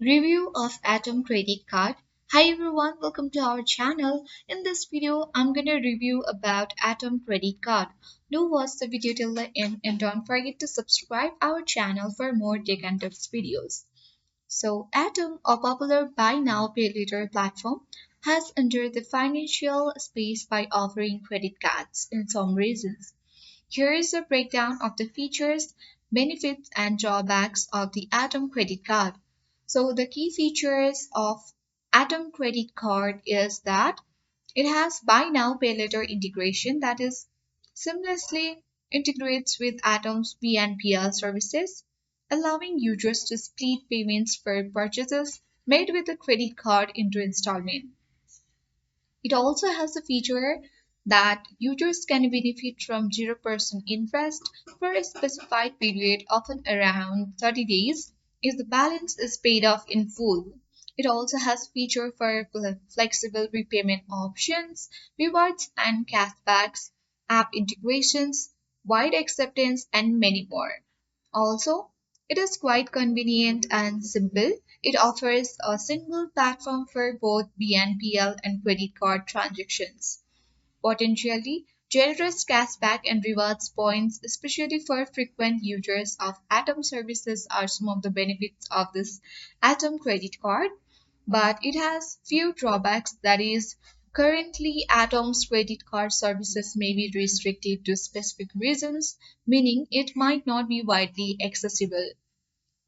Review of Atom credit card. Hi everyone, welcome to our channel. In this video, I'm gonna review about Atom credit card. Do watch the video till the end and don't forget to subscribe our channel for more tech and tips videos. So Atom, a popular buy now pay later platform, has entered the financial space by offering credit cards in some regions. Here is a breakdown of the features, benefits, and drawbacks of the Atom credit card. So the key features of Atom credit card is that it has buy now pay later integration, that is seamlessly integrates with Atom's BNPL services, allowing users to split payments for purchases made with a credit card into installment. It also has a feature that users can benefit from 0% interest for a specified period, often around 30 days, if the balance is paid off in full. It also has feature for flexible repayment options, rewards and cashbacks, app integrations, wide acceptance, and many more. Also, it is quite convenient and simple. It offers a single platform for both BNPL and credit card transactions. Potentially generous cashback and rewards points, especially for frequent users of Atom services, are some of the benefits of this Atom credit card. But it has few drawbacks, that is, currently Atom's credit card services may be restricted to specific regions, meaning it might not be widely accessible.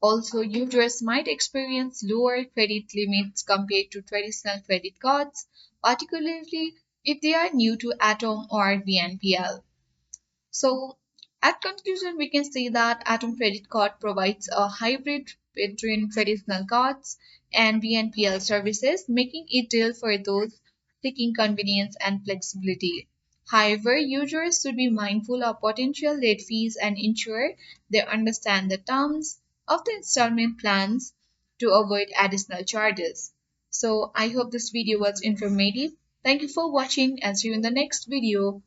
Also, users might experience lower credit limits compared to traditional credit cards, particularly if they are new to Atom or BNPL. So, at conclusion, we can say that Atom Credit Card provides a hybrid between traditional cards and BNPL services, making it ideal for those seeking convenience and flexibility. However, users should be mindful of potential late fees and ensure they understand the terms of the installment plans to avoid additional charges. So, I hope this video was informative. Thank you for watching and see you in the next video.